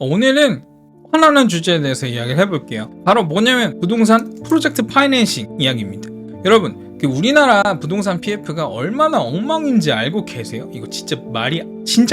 오늘은 화나는 주제에 대해서 이야기를 해볼게요. 바로 뭐냐면 부동산 프로젝트 파이낸싱 이야기입니다. 여러분, 우리나라 부동산 PF가 얼마나 엉망인지 알고 계세요? 이거 진짜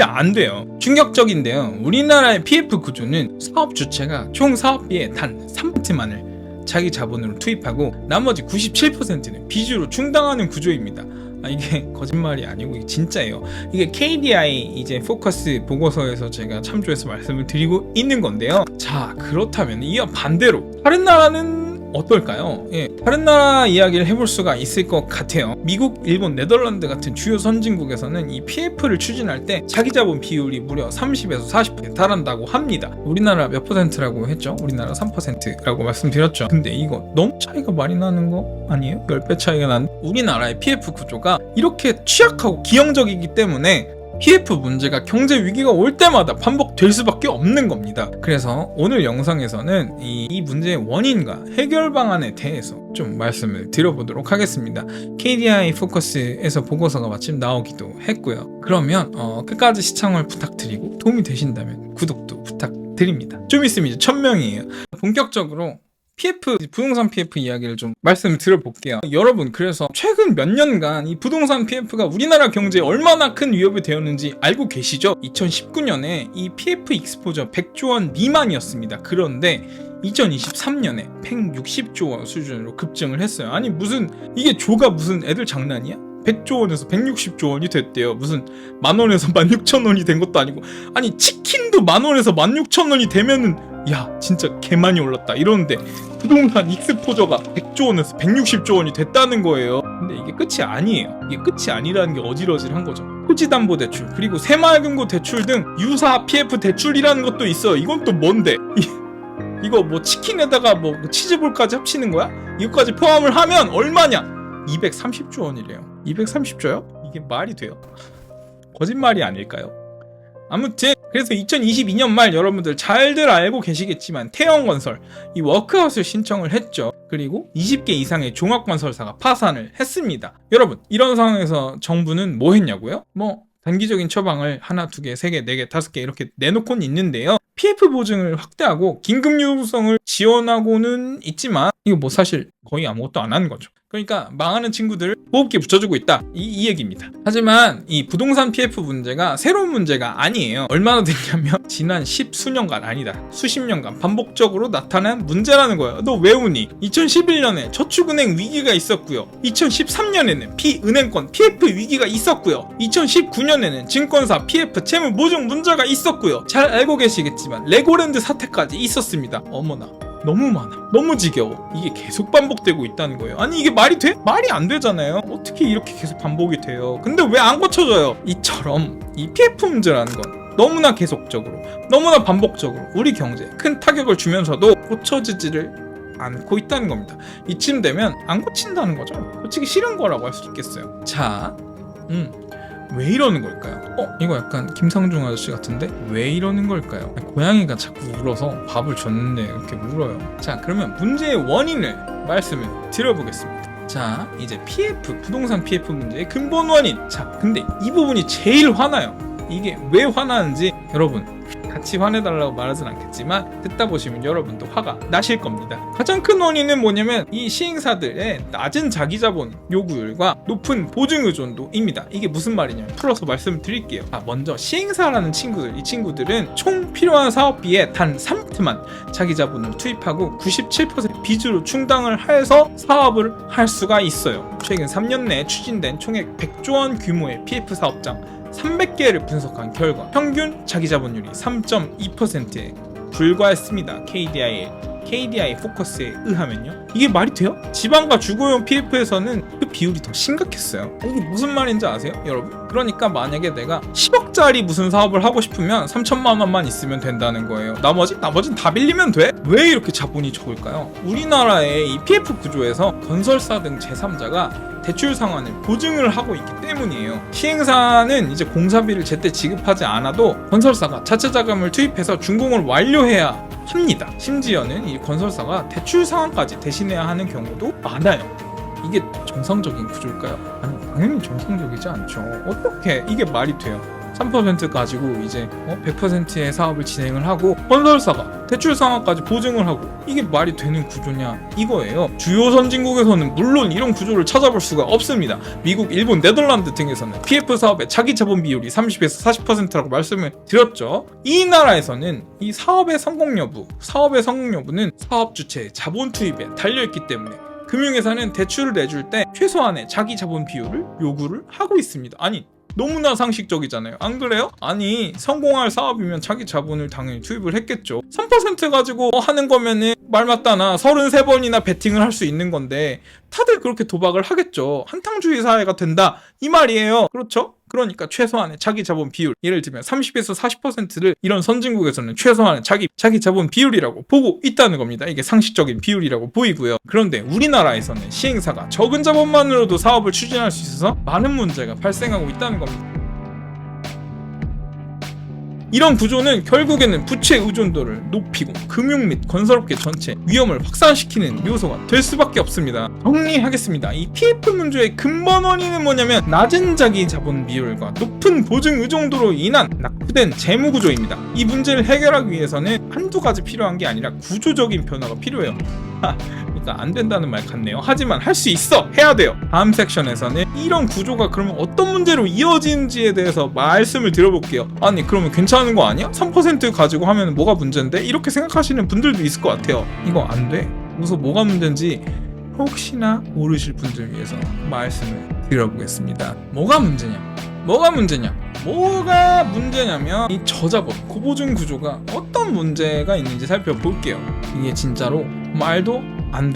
안 돼요. 충격적인데요. 우리나라의 PF 구조는 사업 주체가 총 사업비의 단 3%만을 자기 자본으로 투입하고 나머지 97%는 빚으로 충당하는 구조입니다. 이게 거짓말이 아니고 이게 진짜예요. 이게 KDI 이제 포커스 보고서에서 제가 참조해서 말씀을 드리고 있는 건데요. 자, 그렇다면 이와 반대로 다른 나라는 어떨까요? 다른 나라 이야기를 해볼 수가 있을 것 같아요. 미국, 일본, 네덜란드 같은 주요 선진국에서는 이 PF를 추진할 때 자기 자본 비율이 무려 30에서 40%에 달한다고 합니다. 우리나라 몇 퍼센트라고 했죠? 우리나라 3%라고 말씀드렸죠. 근데 이거 너무 차이가 많이 나는 거 아니에요? 10배 차이가 나는? 우리나라의 PF 구조가 이렇게 취약하고 기형적이기 때문에 PF 문제가 경제 위기가 올 때마다 반복될 수밖에 없는 겁니다. 그래서 오늘 영상에서는 이 문제의 원인과 해결 방안에 대해서 좀 말씀을 드려보도록 하겠습니다. KDI 포커스에서 보고서가 마침 나오기도 했고요. 그러면 끝까지 시청을 부탁드리고 도움이 되신다면 구독도 부탁드립니다. 좀 있으면 이제 1000명이에요. 본격적으로 부동산 PF 이야기를 좀 말씀을 드려볼게요. 여러분, 그래서 최근 몇 년간 이 부동산 PF가 우리나라 경제에 얼마나 큰 위협이 되었는지 알고 계시죠? 2019년에 이 PF 익스포저 100조 원 미만이었습니다. 그런데 2023년에 160조 원 수준으로 급증을 했어요. 아니 이게 조가 무슨 애들 장난이야? 100조 원에서 160조 원이 됐대요. 무슨 만원에서 16,000원이 된 것도 아니고, 아니 치킨도 만원에서 16,000원이 되면은 야 진짜 개 많이 올랐다 이러는데 부동산 익스포저가 100조 원에서 160조 원이 됐다는 거예요. 근데 이게 끝이 아니에요. 이게 끝이 아니라는 게 어질어질한 거죠. 토지담보대출 그리고 새마을금고 대출 등 유사 PF 대출이라는 것도 있어요. 이건 또 뭔데? 이거 뭐 치킨에다가 뭐 치즈볼까지 합치는 거야? 이거까지 포함을 하면 얼마냐? 230조 원이래요. 230조요? 이게 말이 돼요? 거짓말이 아닐까요? 아무튼 그래서 2022년 말 여러분들 잘들 알고 계시겠지만 태영건설 이 워크아웃을 신청을 했죠. 그리고 20개 이상의 종합건설사가 파산을 했습니다. 여러분, 이런 상황에서 정부는 뭐 했냐고요? 단기적인 처방을 하나, 두 개, 세 개, 네 개, 다섯 개 이렇게 내놓고는 있는데요. PF 보증을 확대하고 긴급 유동성을 지원하고는 있지만 이거 사실 거의 아무것도 안 하는 거죠. 그러니까 망하는 친구들 호흡기 붙여주고 있다 이 얘기입니다. 하지만 이 부동산 PF 문제가 새로운 문제가 아니에요. 얼마나 됐냐면 지난 10수년간 아니다 수십 년간 반복적으로 나타난 문제라는 거예요. 너 외우니? 2011년에 저축은행 위기가 있었고요. 2013년에는 피은행권 PF 위기가 있었고요. 2019년에는 증권사 PF 채무 모종 문제가 있었고요. 잘 알고 계시겠지만 레고랜드 사태까지 있었습니다. 어머나, 너무 많아. 너무 지겨워. 이게 계속 반복되고 있다는 거예요. 아니 이게 말이 돼? 말이 안 되잖아요. 어떻게 이렇게 계속 반복이 돼요? 근데 왜 안 고쳐져요? 이처럼 이 PF 문제라는 건 너무나 계속적으로 너무나 반복적으로 우리 경제에 큰 타격을 주면서도 고쳐지지를 않고 있다는 겁니다. 이쯤 되면 안 고친다는 거죠. 고치기 싫은 거라고 할 수 있겠어요. 자, 왜 이러는 걸까요? 이거 약간 김상중 아저씨 같은데? 왜 이러는 걸까요? 고양이가 자꾸 울어서 밥을 줬는데 이렇게 울어요. 자, 그러면 문제의 원인을 말씀을 드려보겠습니다. 자, 이제 부동산 PF 문제의 근본 원인. 자, 근데 이 부분이 제일 화나요. 이게 왜 화나는지 여러분 같이 화내달라고 말하진 않겠지만 듣다 보시면 여러분도 화가 나실 겁니다. 가장 큰 원인은 뭐냐면 이 시행사들의 낮은 자기자본 요구율과 높은 보증 의존도입니다. 이게 무슨 말이냐면 풀어서 말씀드릴게요. 먼저 시행사라는 이 친구들은 총 필요한 사업비의 단 3%만 자기자본을 투입하고 97% 빚으로 충당을 해서 사업을 할 수가 있어요. 최근 3년 내에 추진된 총액 100조 원 규모의 PF 사업장 300개를 분석한 결과 평균 자기자본율이 3.2%에 불과했습니다. KDI 포커스에 의하면요. 이게 말이 돼요? 지방과 주거용 PF에서는 그 비율이 더 심각했어요. 이게 무슨 말인지 아세요, 여러분? 그러니까 만약에 내가 10억짜리 무슨 사업을 하고 싶으면 3천만 원만 있으면 된다는 거예요. 나머진 다 빌리면 돼? 왜 이렇게 자본이 적을까요? 우리나라의 이 PF 구조에서 건설사 등 제3자가 대출 상환을 보증을 하고 있기 때문이에요. 시행사는 이제 공사비를 제때 지급하지 않아도 건설사가 자체 자금을 투입해서 준공을 완료해야 합니다. 심지어는 이 건설사가 대출 상환까지 대신해야 하는 경우도 많아요. 이게 정상적인 구조일까요? 아니, 당연히 정상적이지 않죠. 어떻게 이게 말이 돼요? 3% 가지고 이제 100%의 사업을 진행을 하고 건설사가 대출 상환까지 보증을 하고 이게 말이 되는 구조냐 이거예요. 주요 선진국에서는 물론 이런 구조를 찾아볼 수가 없습니다. 미국, 일본, 네덜란드 등에서는 PF 사업의 자기 자본 비율이 30에서 40%라고 말씀을 드렸죠. 이 나라에서는 이 사업의 성공 여부는 사업 주체의 자본 투입에 달려있기 때문에 금융회사는 대출을 내줄 때 최소한의 자기 자본 비율을 요구를 하고 있습니다. 아니 너무나 상식적이잖아요. 안 그래요? 아니 성공할 사업이면 자기 자본을 당연히 투입을 했겠죠. 3% 가지고 하는 거면은 말 맞다 나 33번이나 베팅을 할 수 있는 건데 다들 그렇게 도박을 하겠죠. 한탕주의 사회가 된다 이 말이에요. 그렇죠? 그러니까 최소한의 자기 자본 비율, 예를 들면 30에서 40%를 이런 선진국에서는 최소한의 자기 자본 비율이라고 보고 있다는 겁니다. 이게 상식적인 비율이라고 보이고요. 그런데 우리나라에서는 시행사가 적은 자본만으로도 사업을 추진할 수 있어서 많은 문제가 발생하고 있다는 겁니다. 이런 구조는 결국에는 부채 의존도를 높이고 금융 및 건설업계 전체 위험을 확산시키는 요소가 될 수밖에 없습니다. 정리하겠습니다. 이 PF 문제의 근본 원인은 뭐냐면 낮은 자기 자본 비율과 높은 보증 의존도로 인한 낙후된 재무 구조입니다. 이 문제를 해결하기 위해서는 한두 가지 필요한 게 아니라 구조적인 변화가 필요해요. 그러니까 안 된다는 말 같네요. 하지만 할 수 있어! 해야 돼요. 다음 섹션에서는 이런 구조가 그러면 어떤 문제로 이어지는지에 대해서 말씀을 드려볼게요. 아니 그러면 괜찮은 거 아니야? 3% 가지고 하면 뭐가 문제인데? 이렇게 생각하시는 분들도 있을 것 같아요. 이거 안 돼. 그래서 뭐가 문제인지 혹시나 모르실 분들 위해서 말씀을 드려보겠습니다. 뭐가 문제냐면 이 저자본, 고보증 구조가 어떤 문제가 있는지 살펴볼게요. 이게 진짜로 말도 안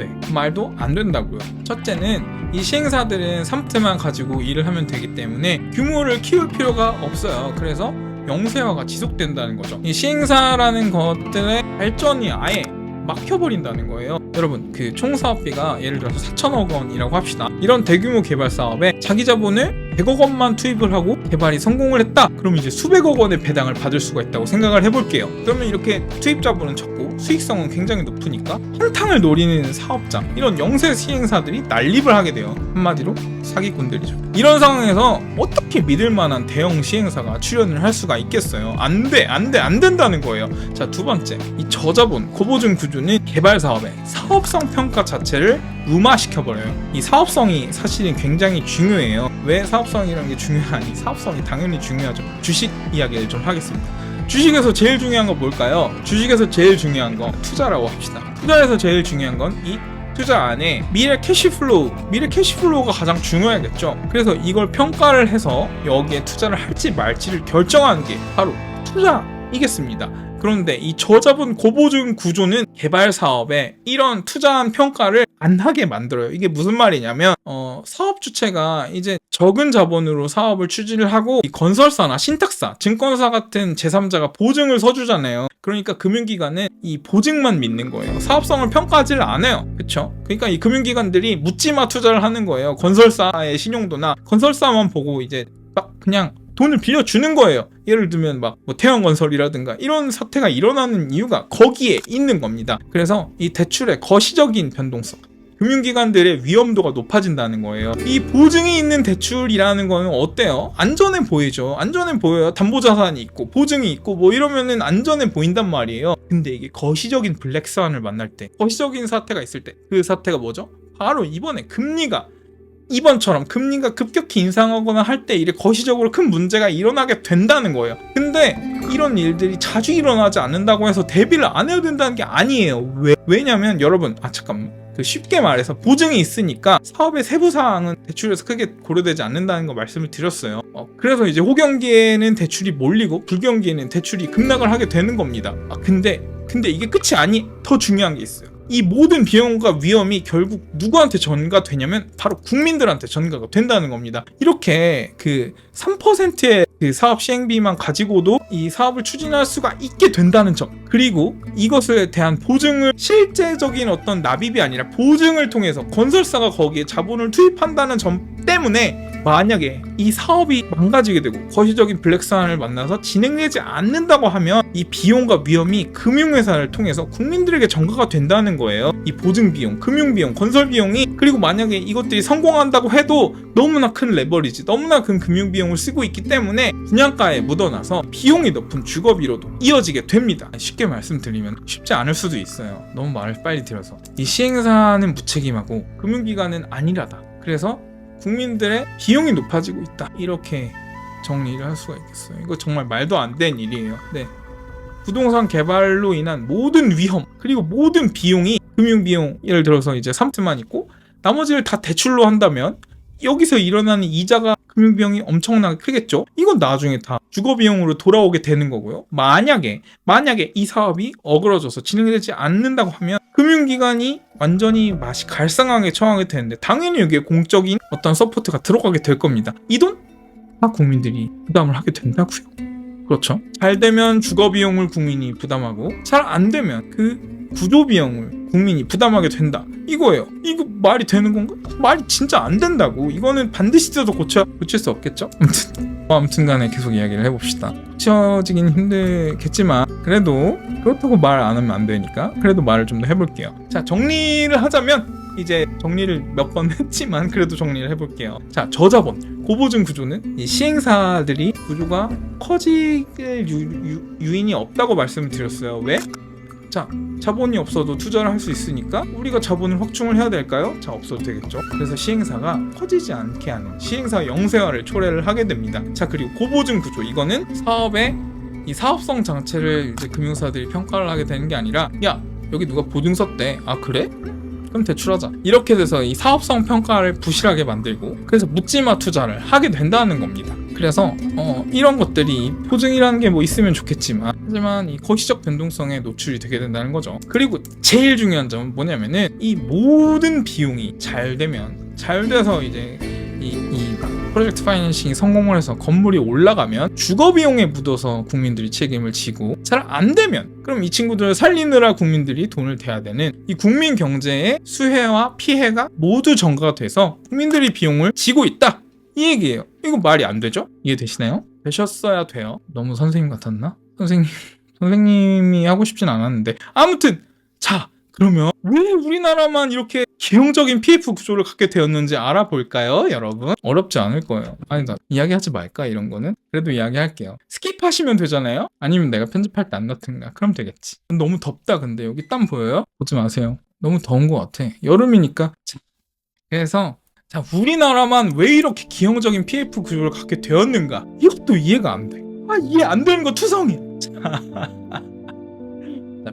된다고요. 첫째는 이 시행사들은 3%만 가지고 일을 하면 되기 때문에 규모를 키울 필요가 없어요. 그래서 영세화가 지속된다는 거죠. 이 시행사라는 것들의 발전이 아예 막혀버린다는 거예요. 여러분 그 총 사업비가 예를 들어서 4천억 원이라고 합시다. 이런 대규모 개발 사업에 자기 자본을 100억 원만 투입을 하고 개발이 성공을 했다. 그럼 이제 수백억 원의 배당을 받을 수가 있다고 생각을 해볼게요. 그러면 이렇게 투입 자본은 적고 수익성은 굉장히 높으니까 한탕을 노리는 사업자, 이런 영세 시행사들이 난립을 하게 돼요. 한마디로 사기꾼들이죠. 이런 상황에서 어떻게 믿을 만한 대형 시행사가 출연을 할 수가 있겠어요? 안 된다는 거예요. 자, 두 번째, 이 저자본, 고보증 구조는 개발 사업의 사업성 평가 자체를 무마시켜버려요. 이 사업성이 사실은 굉장히 중요해요. 왜 사업성이라는 게 중요하니? 사업성이 당연히 중요하죠. 주식 이야기를 좀 하겠습니다. 주식에서 제일 중요한 건 뭘까요? 주식에서 제일 중요한 건 투자라고 합시다. 투자에서 제일 중요한 건 이 투자 안에 미래 캐시플로우가 가장 중요하겠죠. 그래서 이걸 평가를 해서 여기에 투자를 할지 말지를 결정하는 게 바로 투자이겠습니다. 그런데 이 저자본 고보증 구조는 개발 사업에 이런 투자한 평가를 안 하게 만들어요. 이게 무슨 말이냐면 사업 주체가 이제 적은 자본으로 사업을 추진을 하고 이 건설사나 신탁사, 증권사 같은 제3자가 보증을 서주잖아요. 그러니까 금융기관은 이 보증만 믿는 거예요. 사업성을 평가하지를 않아요. 그쵸? 그러니까 이 금융기관들이 묻지마 투자를 하는 거예요. 건설사의 신용도나 건설사만 보고 이제 막 그냥 돈을 빌려주는 거예요. 예를 들면 막 태형건설이라든가 이런 사태가 일어나는 이유가 거기에 있는 겁니다. 그래서 이 대출의 거시적인 변동성, 금융기관들의 위험도가 높아진다는 거예요. 이 보증이 있는 대출이라는 거는 어때요? 안전해 보이죠. 안전해 보여요. 담보자산이 있고 보증이 있고 뭐 이러면은 안전해 보인단 말이에요. 근데 이게 거시적인 블랙스완을 만날 때, 거시적인 사태가 있을 때, 그 사태가 뭐죠? 바로 이번처럼 금리가 급격히 인상하거나 할 때 이래 거시적으로 큰 문제가 일어나게 된다는 거예요. 근데 이런 일들이 자주 일어나지 않는다고 해서 대비를 안 해야 된다는 게 아니에요. 왜냐면 여러분, 쉽게 말해서 보증이 있으니까 사업의 세부 사항은 대출에서 크게 고려되지 않는다는 거 말씀을 드렸어요. 그래서 이제 호경기에는 대출이 몰리고 불경기에는 대출이 급락을 하게 되는 겁니다. 근데 이게 끝이 아니, 더 중요한 게 있어요. 이 모든 비용과 위험이 결국 누구한테 전가되냐면 바로 국민들한테 전가가 된다는 겁니다. 이렇게 그 3%의 그 사업 시행비만 가지고도 이 사업을 추진할 수가 있게 된다는 점, 그리고 이것에 대한 보증을 실제적인 어떤 납입이 아니라 보증을 통해서 건설사가 거기에 자본을 투입한다는 점 때문에 만약에 이 사업이 망가지게 되고 거시적인 블랙스완을 만나서 진행되지 않는다고 하면 이 비용과 위험이 금융회사를 통해서 국민들에게 전가가 된다는 거예요. 이 보증비용, 금융비용, 건설비용이, 그리고 만약에 이것들이 성공한다고 해도 너무나 큰 레버리지, 너무나 큰 금융비용을 쓰고 있기 때문에 분양가에 묻어나서 비용이 높은 주거비로도 이어지게 됩니다. 쉽게 말씀드리면 쉽지 않을 수도 있어요. 너무 말을 빨리 들어서. 이 시행사는 무책임하고 금융기관은 안일하다. 그래서 국민들의 비용이 높아지고 있다. 이렇게 정리를 할 수가 있겠어요. 이거 정말 말도 안 되는 일이에요. 네. 부동산 개발로 인한 모든 위험, 그리고 모든 비용이 금융비용, 예를 들어서 이제 3트만 있고 나머지를 다 대출로 한다면 여기서 일어나는 이자가 금융비용이 엄청나게 크겠죠. 이건 나중에 다 주거비용으로 돌아오게 되는 거고요. 만약에 이 사업이 어그러져서 진행되지 않는다고 하면 금융기관이 완전히 맛이 갈상하게 처하게 되는데 당연히 여기에 공적인 어떤 서포트가 들어가게 될 겁니다. 이 돈 다 국민들이 부담을 하게 된다고요. 그렇죠. 잘 되면 주거비용을 국민이 부담하고 잘 안 되면 그 구조비용을 국민이 부담하게 된다. 이거예요. 이거 말이 되는 건가? 말이 진짜 안 된다고. 이거는 반드시 뜯어도 고칠 수 없겠죠? 아무튼 간에 계속 이야기를 해봅시다. 고쳐지긴 힘들겠지만 그래도 그렇다고 말 안 하면 안 되니까 그래도 말을 좀 더 해볼게요. 자, 정리를 하자면 이제 정리를 몇 번 했지만 그래도 정리를 해볼게요. 자, 저자본, 고보증 구조는 이 시행사들이 구조가 커질 유인이 없다고 말씀을 드렸어요. 왜? 자, 자본이 없어도 투자를 할 수 있으니까 우리가 자본을 확충을 해야 될까요? 자, 없어도 되겠죠. 그래서 시행사가 커지지 않게 하는 시행사 영세화를 초래를 하게 됩니다. 자, 그리고 고보증 구조, 이거는 사업의 이 사업성 장치를 이제 금융사들이 평가를 하게 되는 게 아니라, 야, 여기 누가 보증 썼대. 아, 그래? 그럼 대출하자. 이렇게 돼서 이 사업성 평가를 부실하게 만들고, 그래서 묻지마 투자를 하게 된다는 겁니다. 그래서 이런 것들이 보증이라는 게 뭐 있으면 좋겠지만, 하지만 이 거시적 변동성에 노출이 되게 된다는 거죠. 그리고 제일 중요한 점은 뭐냐면은 이 모든 비용이 잘 되면, 잘 돼서 이제 이 프로젝트 파이낸싱이 성공을 해서 건물이 올라가면 주거비용에 묻어서 국민들이 책임을 지고, 잘 안 되면 그럼 이 친구들을 살리느라 국민들이 돈을 대야 되는 이 국민 경제의 수혜와 피해가 모두 전가가 돼서 국민들이 비용을 지고 있다, 이 얘기예요. 이거 말이 안 되죠? 이해되시나요? 되셨어야 돼요. 너무 선생님 같았나? 선생님이 하고 싶진 않았는데, 아무튼 자, 그러면 왜 우리나라만 이렇게 기형적인 PF 구조를 갖게 되었는지 알아볼까요, 여러분? 어렵지 않을 거예요. 아니다, 이야기하지 말까, 이런 거는? 그래도 이야기할게요. 스킵하시면 되잖아요? 아니면 내가 편집할 때 안 넣든가. 그럼 되겠지. 너무 덥다. 근데 여기 땀 보여요? 보지 마세요. 너무 더운 것 같아. 여름이니까. 그래서 자, 우리나라만 왜 이렇게 기형적인 PF 구조를 갖게 되었는가? 이것도 이해가 안 돼. 이해 안 되는 거 투성이야.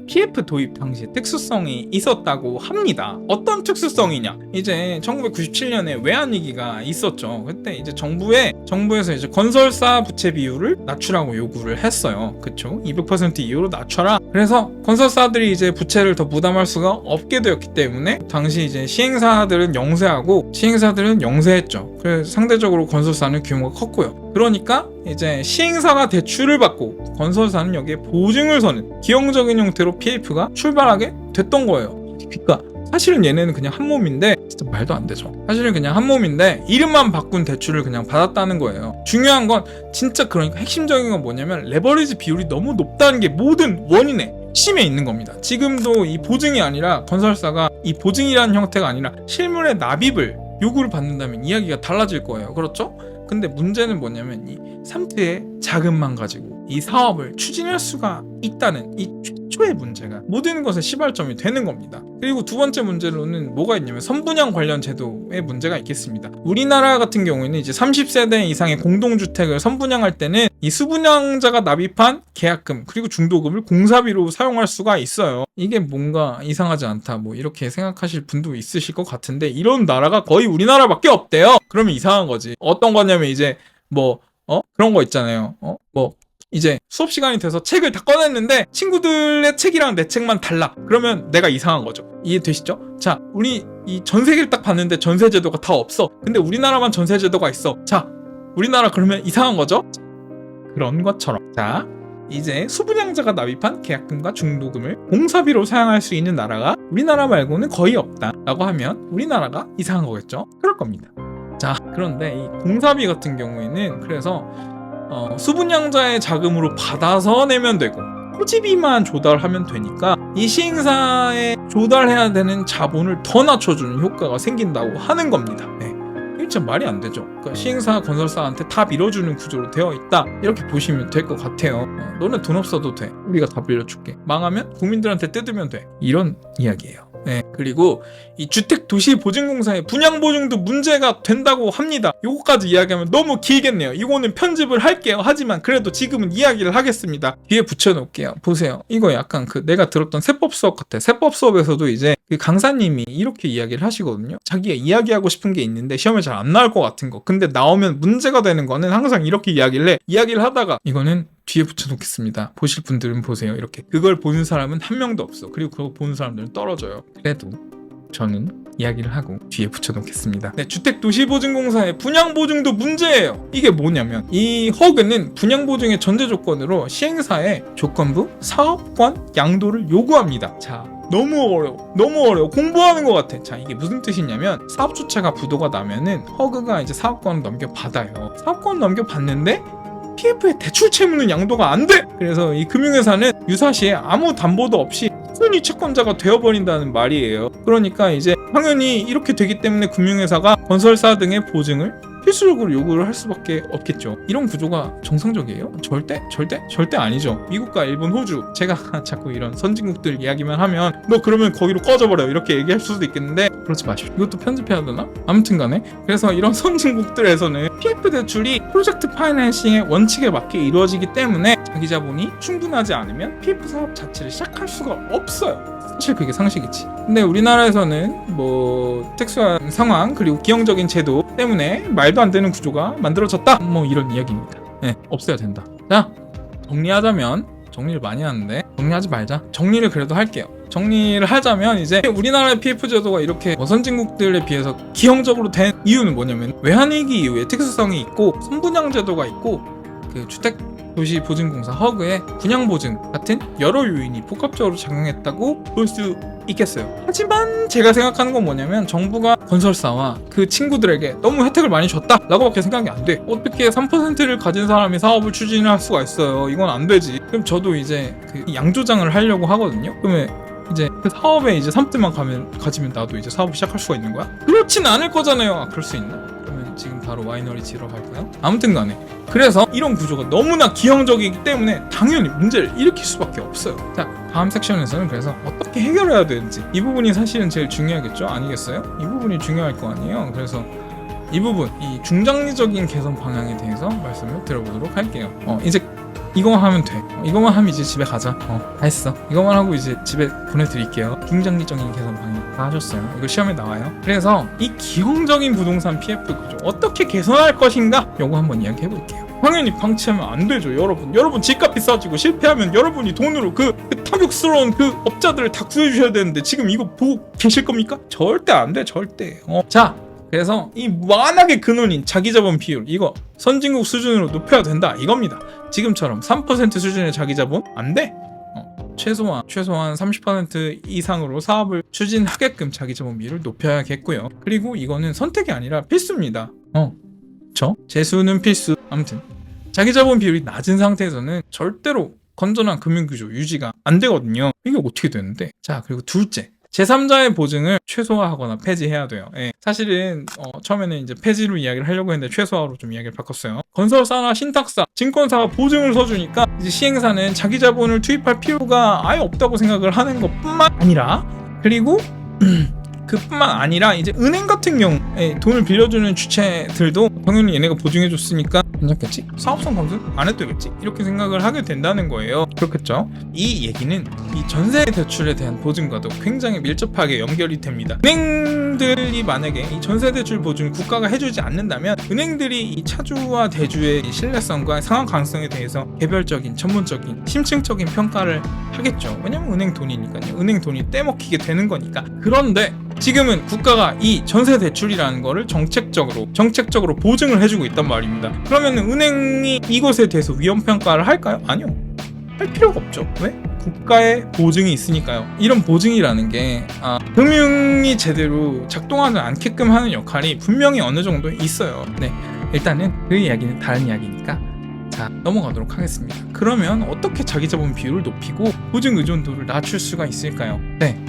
PF 도입 당시에 특수성이 있었다고 합니다. 어떤 특수성이냐? 이제 1997년에 외환위기가 있었죠. 그때 이제 정부에서 이제 건설사 부채 비율을 낮추라고 요구를 했어요. 그쵸? 200% 이후로 낮춰라. 그래서 건설사들이 이제 부채를 더 부담할 수가 없게 되었기 때문에 당시 이제 시행사들은 영세하고 시행사들은 영세했죠. 그래서 상대적으로 건설사는 규모가 컸고요. 그러니까 이제 시행사가 대출을 받고 건설사는 여기에 보증을 서는 기형적인 형태로 PF가 출발하게 됐던 거예요. 그러니까 사실은 얘네는 그냥 한 몸인데, 진짜 말도 안 되죠. 사실은 그냥 한 몸인데 이름만 바꾼 대출을 그냥 받았다는 거예요. 중요한 건 진짜, 그러니까 핵심적인 건 뭐냐면 레버리지 비율이 너무 높다는 게 모든 원인의 핵심에 있는 겁니다. 지금도 이 보증이 아니라, 건설사가 이 보증이라는 형태가 아니라 실물의 납입을 요구를 받는다면 이야기가 달라질 거예요. 그렇죠? 근데 문제는 뭐냐면 이 3트의 자금만 가지고 이 사업을 추진할 수가 있다는 이 최초의 문제가 모든 것의 시발점이 되는 겁니다. 그리고 두 번째 문제로는 뭐가 있냐면 선분양 관련 제도에 문제가 있겠습니다. 우리나라 같은 경우에는 이제 30세대 이상의 공동주택을 선분양할 때는 이 수분양자가 납입한 계약금 그리고 중도금을 공사비로 사용할 수가 있어요. 이게 뭔가 이상하지 않다, 뭐 이렇게 생각하실 분도 있으실 것 같은데, 이런 나라가 거의 우리나라밖에 없대요. 그러면 이상한 거지. 어떤 거냐면 이제 그런 거 있잖아요. 이제 수업 시간이 돼서 책을 다 꺼냈는데 친구들의 책이랑 내 책만 달라. 그러면 내가 이상한 거죠. 이해되시죠? 자, 우리 이 전세계를 딱 봤는데 전세 제도가 다 없어. 근데 우리나라만 전세 제도가 있어. 자, 우리나라 그러면 이상한 거죠? 그런 것처럼. 자, 이제 수분양자가 납입한 계약금과 중도금을 공사비로 사용할 수 있는 나라가 우리나라 말고는 거의 없다 라고 하면 우리나라가 이상한 거겠죠? 그럴 겁니다. 자, 그런데 이 공사비 같은 경우에는 그래서 수분양자의 자금으로 받아서 내면 되고 토지비만 조달하면 되니까 이 시행사에 조달해야 되는 자본을 더 낮춰주는 효과가 생긴다고 하는 겁니다. 네. 이게 참 말이 안 되죠. 그러니까 시행사 건설사한테 다 밀어주는 구조로 되어 있다 이렇게 보시면 될 것 같아요. 너네 돈 없어도 돼, 우리가 다 빌려줄게. 망하면 국민들한테 뜯으면 돼, 이런 이야기예요. 네. 그리고 이 주택도시보증공사의 분양보증도 문제가 된다고 합니다. 요거까지 이야기하면 너무 길겠네요. 이거는 편집을 할게요. 하지만 그래도 지금은 이야기를 하겠습니다. 뒤에 붙여놓을게요. 보세요. 이거 약간 내가 들었던 세법 수업 같아. 세법 수업에서도 이제 그 강사님이 이렇게 이야기를 하시거든요. 자기가 이야기하고 싶은 게 있는데 시험에 잘 안 나올 것 같은 거, 근데 나오면 문제가 되는 거는 항상 이렇게 이야기를 해. 이야기를 하다가 이거는 뒤에 붙여놓겠습니다. 보실 분들은 보세요. 이렇게 그걸 보는 사람은 한 명도 없어. 그리고 그거 보는 사람들은 떨어져요. 그래도 저는 이야기를 하고 뒤에 붙여놓겠습니다. 네, 주택도시보증공사의 분양보증도 문제예요. 이게 뭐냐면 이 허그는 분양보증의 전제 조건으로 시행사의 조건부 사업권 양도를 요구합니다. 자, 너무 어려워. 공부하는 것 같아. 자, 이게 무슨 뜻이냐면 사업주체가 부도가 나면은 허그가 이제 사업권을 넘겨받아요. 사업권 넘겨받는데 PF의 대출 채무는 양도가 안 돼! 그래서 이 금융회사는 유사시에 아무 담보도 없이 순위 채권자가 되어버린다는 말이에요. 그러니까 이제 당연히 이렇게 되기 때문에 금융회사가 건설사 등의 보증을 필수적으로 요구를 할 수밖에 없겠죠. 이런 구조가 정상적이에요? 절대 아니죠. 미국과 일본, 호주, 제가 자꾸 이런 선진국들 이야기만 하면 너 그러면 거기로 꺼져버려 이렇게 얘기할 수도 있겠는데 그렇지 마십시오. 이것도 편집해야 되나? 아무튼 간에 그래서 이런 선진국들에서는 PF 대출이 프로젝트 파이낸싱의 원칙에 맞게 이루어지기 때문에 자기 자본이 충분하지 않으면 PF 사업 자체를 시작할 수가 없어요. 사실 그게 상식이지. 근데 우리나라에서는 뭐 특수한 상황 그리고 기형적인 제도 때문에 말도 안 되는 구조가 만들어졌다, 뭐 이런 이야기입니다. 네, 없어야 된다. 자, 정리하자면, 정리를 많이 하는데 정리하지 말자. 정리를 그래도 할게요. 정리를 하자면 이제 우리나라의 PF 제도가 이렇게 선진국들에 비해서 기형적으로 된 이유는 뭐냐면 외환위기 이후에 특수성이 있고 선분양 제도가 있고 그 주택도시보증공사 허그의 분양보증 같은 여러 요인이 복합적으로 작용했다고 볼 수 있겠어요. 하지만 제가 생각하는 건 뭐냐면 정부가 건설사와 그 친구들에게 너무 혜택을 많이 줬다 라고 밖에 생각이 안 돼. 어떻게 3%를 가진 사람이 사업을 추진할 수가 있어요. 이건 안 되지. 그럼 저도 이제 그 양조장을 하려고 하거든요. 그러면 이제 그 사업에 이제 3대만 가지면 나도 이제 사업을 시작할 수가 있는 거야? 그렇진 않을 거잖아요. 아, 그럴 수 있나? 그러면 지금 바로 와이너리 지러 갈까요? 아무튼 간에 그래서 이런 구조가 너무나 기형적이기 때문에 당연히 문제를 일으킬 수밖에 없어요. 자, 다음 섹션에서는 그래서 어떻게 해결해야 되는지, 이 부분이 사실은 제일 중요하겠죠? 아니겠어요? 이 부분이 중요할 거 아니에요. 그래서 이 부분, 이 중장기적인 개선 방향에 대해서 말씀을 드려보도록 할게요. 이제 이거만 하면 돼. 이거만 하면 이제 집에 가자. 다 했어. 이거만 하고 이제 집에 보내드릴게요. 중장기적인 개선 방향 다 하셨어요. 이거 시험에 나와요. 그래서 이 기형적인 부동산 PF 구조 어떻게 개선할 것인가? 요거 한번 이야기해볼게요. 당연히 방치하면 안 되죠, 여러분. 여러분 집값 비싸지고 실패하면 여러분이 돈으로 그 탐욕스러운 그 업자들을 다 구해주셔야 되는데 지금 이거 보고 계실 겁니까? 절대 안 돼, 절대. 자, 그래서 이 완악의 근원인 자기자본 비율, 이거 선진국 수준으로 높여야 된다 이겁니다. 지금처럼 3% 수준의 자기자본 안 돼. 최소한 30% 이상으로 사업을 추진하게끔 자기자본 비율을 높여야겠고요. 그리고 이거는 선택이 아니라 필수입니다. 재수는 필수. 아무튼 자기자본 비율이 낮은 상태에서는 절대로 건전한 금융구조 유지가 안 되거든요. 이게 어떻게 되는데? 자, 그리고 둘째, 제3자의 보증을 최소화하거나 폐지해야 돼요. 예. 사실은 처음에는 이제 폐지로 이야기를 하려고 했는데 최소화로 좀 이야기를 바꿨어요. 건설사나 신탁사, 증권사가 보증을 서주니까 이제 시행사는 자기 자본을 투입할 필요가 아예 없다고 생각을 하는 것뿐만 아니라, 그리고 그뿐만 아니라 이제 은행 같은 경우에 돈을 빌려주는 주체들도 당연히 얘네가 보증해줬으니까 괜찮겠지? 사업성 검증 안 해도 되겠지? 이렇게 생각을 하게 된다는 거예요. 그렇겠죠? 이 얘기는 이 전세 대출에 대한 보증과도 굉장히 밀접하게 연결이 됩니다. 은행들이 만약에 이 전세 대출 보증 국가가 해주지 않는다면 은행들이 이 차주와 대주의 신뢰성과 상환 가능성에 대해서 개별적인, 전문적인, 심층적인 평가를 하겠죠. 왜냐면 은행 돈이니까요. 은행 돈이 떼먹히게 되는 거니까. 그런데 지금은 국가가 이 전세 대출이라는 거를 정책적으로 보증을 해주고 있단 말입니다. 그러면 은행이 이것에 대해서 위험 평가를 할까요? 아니요. 할 필요가 없죠. 왜? 국가의 보증이 있으니까요. 이런 보증이라는 게 금융이 제대로 작동하지 않게끔 하는 역할이 분명히 어느 정도 있어요. 네, 일단은 그 이야기는 다른 이야기니까 자, 넘어가도록 하겠습니다. 그러면 어떻게 자기자본 비율을 높이고 보증 의존도를 낮출 수가 있을까요? 네,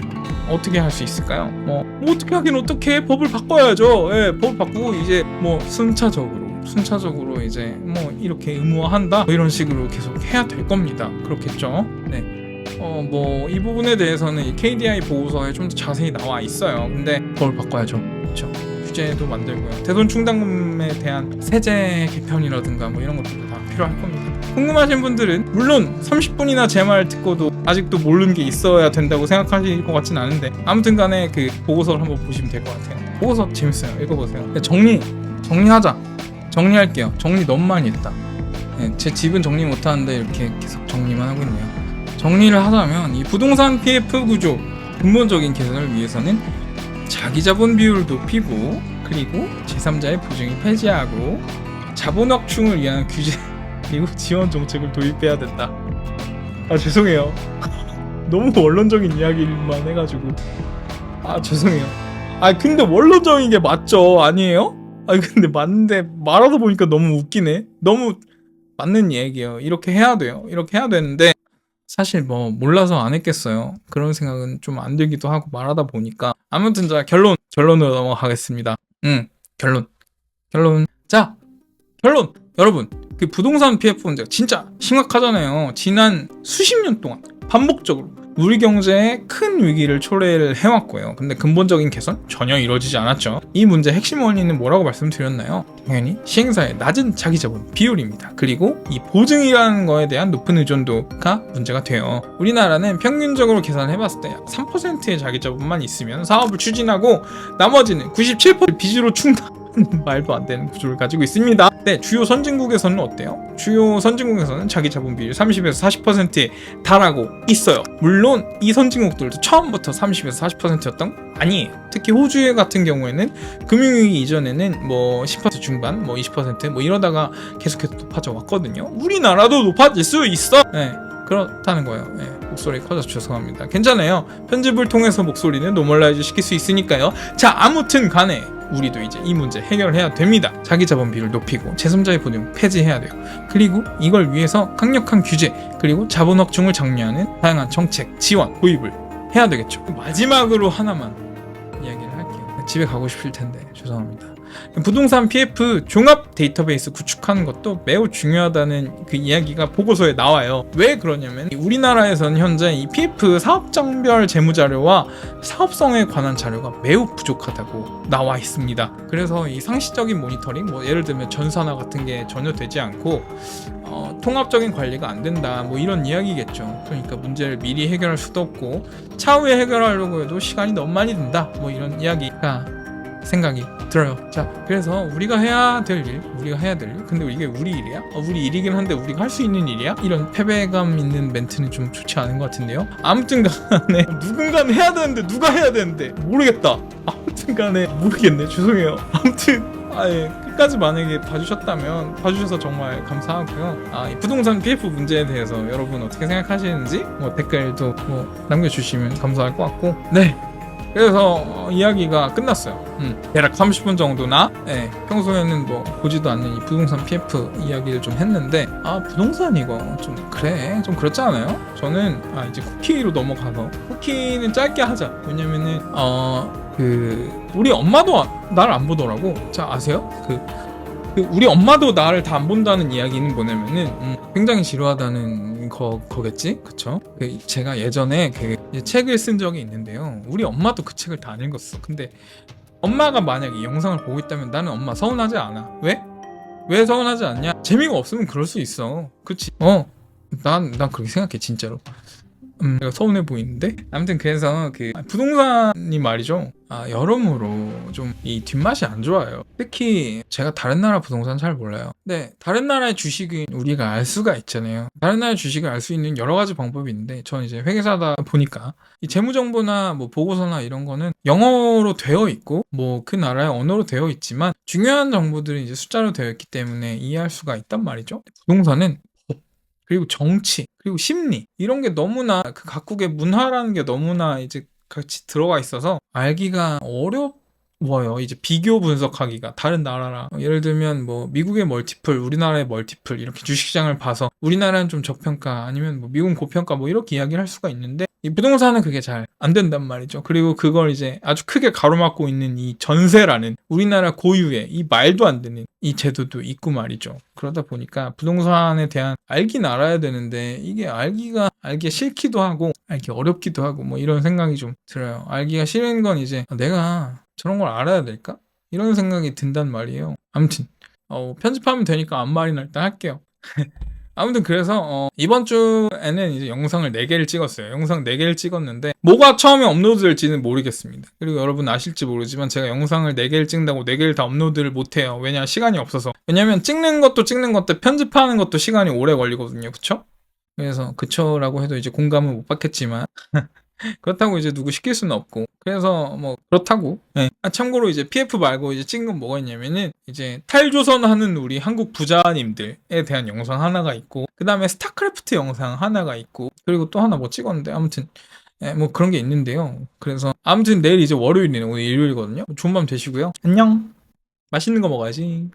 어떻게 할 수 있을까요? 뭐 어떻게 하긴 어떻게 법을 바꿔야죠. 예, 법을 바꾸고 이제 뭐 순차적으로 이제 뭐 이렇게 의무화한다 뭐 이런 식으로 계속 해야 될 겁니다. 그렇겠죠? 네. 뭐 이 부분에 대해서는 이 KDI 보고서에 좀 더 자세히 나와 있어요. 근데 법을 바꿔야죠. 그렇죠? 규제도 만들고요. 대손 충당금에 대한 세제 개편이라든가 뭐 이런 것들도 다 필요할 겁니다. 궁금하신 분들은 물론 30분이나 제 말 듣고도 아직도 모르는 게 있어야 된다고 생각하실 것 같진 않은데 아무튼 간에 그 보고서를 한번 보시면 될 것 같아요. 보고서 재밌어요. 읽어보세요. 정리하자. 정리할게요. 정리 너무 많이 했다. 네, 제 집은 정리 못하는데 이렇게 계속 정리만 하고 있네요. 정리를 하자면 이 부동산 PF 구조 근본적인 개선을 위해서는 자기자본 비율을 높이고 그리고 제3자의 보증이 폐지하고 자본 확충을 위한 규제 그리고 지원 정책을 도입해야 된다. 죄송해요. 너무 원론적인 이야기만 해가지고 죄송해요. 근데 원론적인 게 맞죠? 아니에요? 근데 맞는데 말하다 보니까 너무 웃기네. 너무 맞는 얘기예요. 이렇게 해야 돼요. 이렇게 해야 되는데 사실 뭐 몰라서 안 했겠어요. 그런 생각은 좀 안 들기도 하고 말하다 보니까 아무튼 자 결론으로 넘어가겠습니다. 결론. 자, 결론. 여러분, 그 부동산 PF 문제가 진짜 심각하잖아요. 지난 수십 년 동안 반복적으로 우리 경제에 큰 위기를 초래를 해왔고요. 근데 근본적인 개선 전혀 이루어지지 않았죠. 이 문제의 핵심 원인은 뭐라고 말씀드렸나요? 당연히 시행사의 낮은 자기자본 비율입니다. 그리고 이 보증이라는 거에 대한 높은 의존도가 문제가 돼요. 우리나라는 평균적으로 계산을 해봤을 때 약 3%의 자기자본만 있으면 사업을 추진하고 나머지는 97% 빚으로 충당 말도 안 되는 구조를 가지고 있습니다. 네, 주요 선진국에서는 어때요? 주요 선진국에서는 자기 자본 비율 30에서 40%에 달하고 있어요. 물론 이 선진국들도 처음부터 30에서 40%였던 아니에요. 특히 호주 같은 경우에는 금융위기 이전에는 뭐 10% 중반, 뭐 20% 이러다가 계속해서 높아져 왔거든요. 우리나라도 높아질 수 있어. 네. 그렇다는 거예요. 네, 목소리 커져서 죄송합니다. 괜찮아요. 편집을 통해서 목소리는 노멀라이즈 시킬 수 있으니까요. 자, 아무튼 간에 우리도 이제 이 문제 해결해야 됩니다. 자기자본 비율을 높이고 제3자의 보증 폐지해야 돼요. 그리고 이걸 위해서 강력한 규제 그리고 자본 확충을 장려하는 다양한 정책, 지원, 도입을 해야 되겠죠. 마지막으로 하나만 이야기를 할게요. 집에 가고 싶을 텐데 죄송합니다. 부동산 PF 종합 데이터베이스 구축하는 것도 매우 중요하다는 그 이야기가 보고서에 나와요. 왜 그러냐면 우리나라에서는 현재 이 PF 사업장별 재무자료와 사업성에 관한 자료가 매우 부족하다고 나와 있습니다. 그래서 이 상시적인 모니터링, 뭐 예를 들면 전산화 같은 게 전혀 되지 않고 통합적인 관리가 안 된다, 뭐 이런 이야기겠죠. 그러니까 문제를 미리 해결할 수도 없고 차후에 해결하려고 해도 시간이 너무 많이 든다, 뭐 이런 이야기가 생각이 들어요. 자, 그래서 우리가 해야 될 일, 근데 이게 우리 일이야? 우리 일이긴 한데 우리가 할 수 있는 일이야? 이런 패배감 있는 멘트는 좀 좋지 않은 것 같은데요. 아무튼 간에 누군가는 해야 되는데 누가 해야 되는데 모르겠다. 아무튼 간에 모르겠네. 죄송해요. 아무튼 끝까지 만약에 봐주셔서 정말 감사하고요. 이 부동산 PF 문제에 대해서 여러분 어떻게 생각하시는지 뭐 댓글도 뭐 남겨주시면 감사할 것 같고, 네, 그래서 이야기가 끝났어요. 대략 30분 정도나 평소에는 뭐 보지도 않는 이 부동산 PF 이야기를 좀 했는데 부동산 이거 좀 그렇지 않아요? 저는 이제 쿠키로 넘어가서 쿠키는 짧게 하자. 왜냐면은 우리 엄마도 나를 안 보더라고. 자, 아세요? 우리 엄마도 나를 다 안 본다는 이야기는 뭐냐면은 굉장히 지루하다는 거겠지? 그쵸? 제가 예전에 책을 쓴 적이 있는데요. 우리 엄마도 그 책을 다 안 읽었어. 근데 엄마가 만약에 이 영상을 보고 있다면 나는 엄마 서운하지 않아. 왜? 왜 서운하지 않냐? 재미가 없으면 그럴 수 있어. 그치? 난 그렇게 생각해, 진짜로. 내가 서운해 보이는데? 아무튼 그래서 부동산이 말이죠. 여러모로 좀 이 뒷맛이 안 좋아요. 특히 제가 다른 나라 부동산 잘 몰라요. 네, 다른 나라의 주식은 우리가 알 수가 있잖아요. 다른 나라의 주식을 알 수 있는 여러 가지 방법이 있는데 저는 이제 회계사다 보니까 이 재무정보나 뭐 보고서나 이런 거는 영어로 되어 있고 뭐 그 나라의 언어로 되어 있지만 중요한 정보들은 이제 숫자로 되어 있기 때문에 이해할 수가 있단 말이죠. 부동산은 그리고 정치, 그리고 심리 이런 게 너무나 그 각국의 문화라는 게 너무나 이제 같이 들어가 있어서 알기가 어려워요. 이제 비교 분석하기가 다른 나라랑 예를 들면 뭐 미국의 멀티플, 우리나라의 멀티플 이렇게 주식시장을 봐서 우리나라는 좀 저평가 아니면 뭐 미국은 고평가 뭐 이렇게 이야기를 할 수가 있는데 이 부동산은 그게 잘 안 된단 말이죠. 그리고 그걸 이제 아주 크게 가로막고 있는 이 전세라는 우리나라 고유의 이 말도 안 되는 이 제도도 있고 말이죠. 그러다 보니까 부동산에 대한 알긴 알아야 되는데 이게 알기가 싫기도 하고 알기 어렵기도 하고 뭐 이런 생각이 좀 들어요. 알기가 싫은 건 이제 내가 저런 걸 알아야 될까? 이런 생각이 든단 말이에요. 아무튼 편집하면 되니까 아무 말이나 일단 할게요. 아무튼 그래서 이번 주에는 이제 영상을 4개를 찍었어요. 영상 4개를 찍었는데 뭐가 처음에 업로드될지는 모르겠습니다. 그리고 여러분 아실지 모르지만 제가 영상을 4개를 찍는다고 4개를 다 업로드를 못해요. 왜냐 시간이 없어서. 왜냐면 찍는 것도 편집하는 것도 시간이 오래 걸리거든요. 그쵸? 그래서 그쳐라고 해도 이제 공감은 못 받겠지만 그렇다고 이제 누구 시킬 수는 없고 그래서 뭐 그렇다고 네. 참고로 이제 PF 말고 이제 찍은 건 뭐가 있냐면은 이제 탈조선 하는 우리 한국 부자님들에 대한 영상 하나가 있고 그 다음에 스타크래프트 영상 하나가 있고 그리고 또 하나 뭐 찍었는데 아무튼 뭐 그런 게 있는데요. 그래서 아무튼 내일 이제 월요일이네. 오늘 일요일이거든요. 좋은 밤 되시고요. 안녕. 맛있는 거 먹어야지.